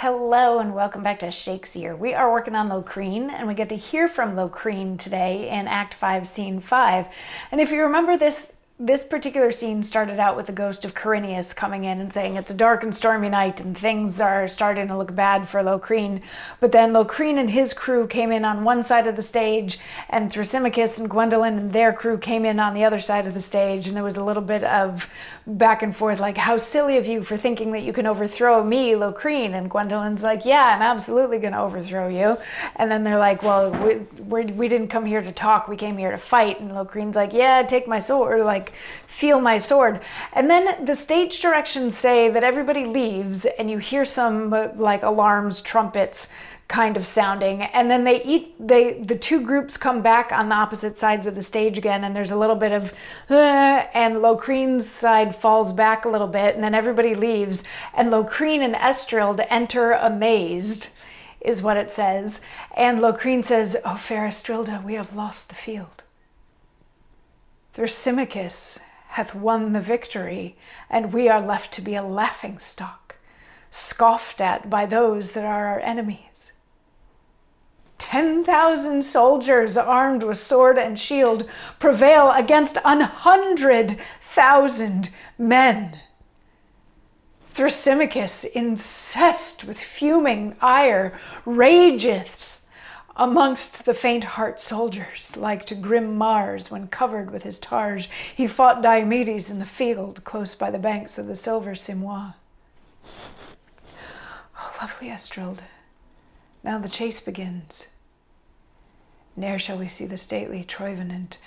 Hello and welcome back to Shakesyear. We are working on Locrine and we get to hear from Locrine today in Act 5, Scene 5. And if you remember, this particular scene started out with the ghost of Corineus coming in and saying it's a dark and stormy night and things are starting to look bad for Locrine. But then Locrine and his crew came in on one side of the stage, and Thrasymachus and Gwendolen and their crew came in on the other side of the stage, and there was a little bit of back and forth, like, how silly of you for thinking that you can overthrow me, Locrine. And Gwendolen's like, yeah, I'm absolutely going to overthrow you. And then they're like, well, we didn't come here to talk, we came here to fight. And Locrine's like, yeah, take my sword, or like, feel my sword. And then the stage directions say that everybody leaves and you hear some like alarms, trumpets kind of sounding, and then the two groups come back on the opposite sides of the stage again, and there's a little bit of and Locrine's side falls back a little bit, and then everybody leaves, and Locrine and Estrild enter amazed, is what it says. And Locrine says, "Oh, fair Estrilda, we have lost the field. Thrasymachus hath won the victory, and we are left to be a laughing stock, scoffed at by those that are our enemies. 10,000 soldiers armed with sword and shield prevail against 100,000 men. Thrasymachus, incensed with fuming ire, rageth amongst the faint-heart soldiers, like to grim Mars when covered with his targe. He fought Diomedes in the field, close by the banks of the silver Simois. Oh, lovely Estrild, now the chase begins. Ne'er shall we see the stately Troyvenant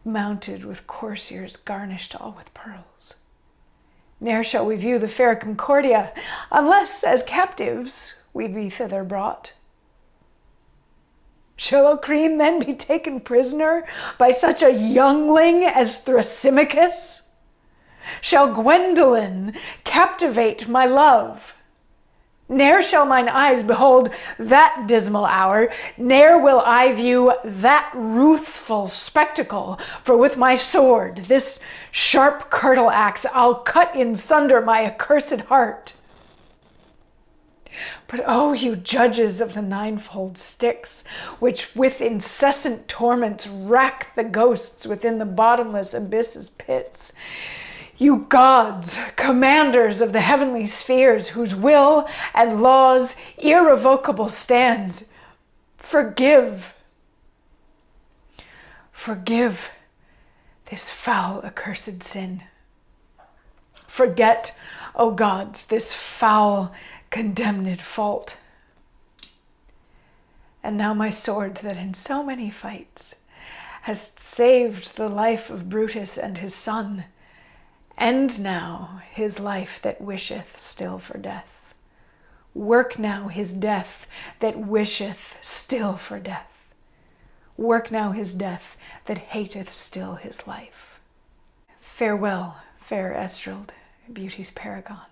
mounted with coursers garnished all with pearls. Ne'er shall we view the fair Concordia, unless as captives we be thither brought. Shall Locrine then be taken prisoner by such a youngling as Thrasymachus? Shall Gwendolen captivate my love? Ne'er shall mine eyes behold that dismal hour, ne'er will I view that ruthful spectacle, for with my sword, this sharp curtle axe, I'll cut in sunder my accursed heart. But oh, you judges of the ninefold Styx, which with incessant torments rack the ghosts within the bottomless abyss's pits, you gods, commanders of the heavenly spheres, whose will and laws irrevocable stands, forgive this foul accursed sin. Forget, O gods, this foul condemned fault. And now my sword that in so many fights has saved the life of Brutus and his son, end now his life that wisheth still for death. Work now his death that wisheth still for death. Work now his death that hateth still his life. Farewell, fair Estrild, beauty's paragon,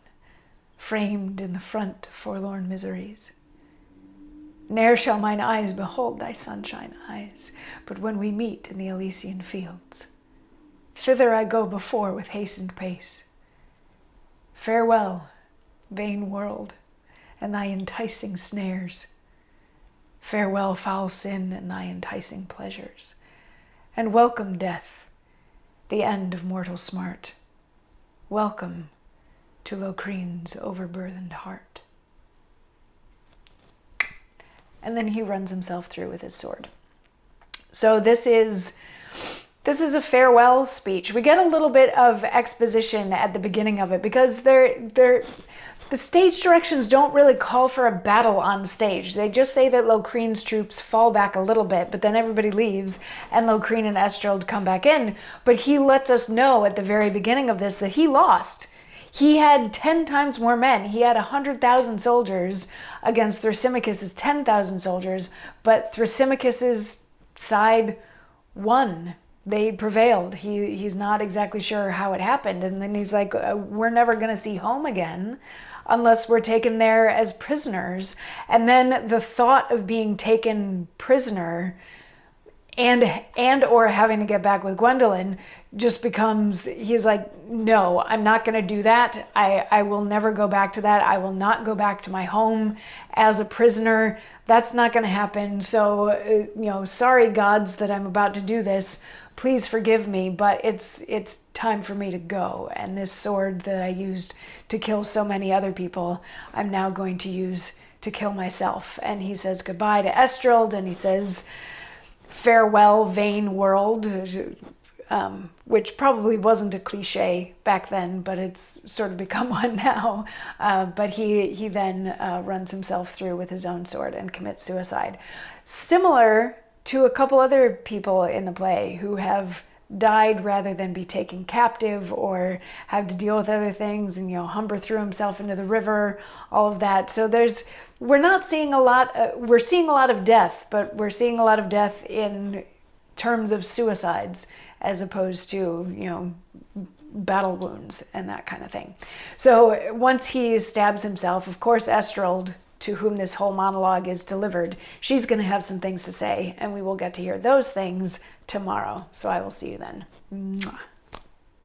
framed in the front of forlorn miseries. Ne'er shall mine eyes behold thy sunshine eyes, but when we meet in the Elysian fields. Thither I go before with hastened pace. Farewell, vain world, and thy enticing snares. Farewell, foul sin, and thy enticing pleasures. And welcome, death, the end of mortal smart. Welcome to Locrine's overburthened heart. And then he runs himself through with his sword. So this is a farewell speech. We get a little bit of exposition at the beginning of it because the stage directions don't really call for a battle on stage. They just say that Locrine's troops fall back a little bit, but then everybody leaves and Locrine and Estrild come back in. But he lets us know at the very beginning of this that he lost. He had 10 times more men. He had 100,000 soldiers against Thrasymachus's 10,000 soldiers, but Thrasymachus's side won. They prevailed. He's not exactly sure how it happened. And then he's like, we're never going to see home again unless we're taken there as prisoners. And then the thought of being taken prisoner and or having to get back with Gwendolyn just becomes, he's like, no, I'm not going to do that. I will never go back to that. I will not go back to my home as a prisoner. That's not going to happen. So, sorry, gods, that I'm about to do this. Please forgive me, but it's time for me to go. And this sword that I used to kill so many other people, I'm now going to use to kill myself. And he says goodbye to Estrald, and he says, farewell, vain world, which probably wasn't a cliche back then, but it's sort of become one now. But he then runs himself through with his own sword and commits suicide. Similar to a couple other people in the play who have died rather than be taken captive or have to deal with other things, and Humber threw himself into the river, all of that. So we're seeing a lot of death, but we're seeing a lot of death in terms of suicides as opposed to battle wounds and that kind of thing. So once he stabs himself, of course Estrald, to whom this whole monologue is delivered, she's going to have some things to say, and we will get to hear those things tomorrow. So I will see you then. Mwah.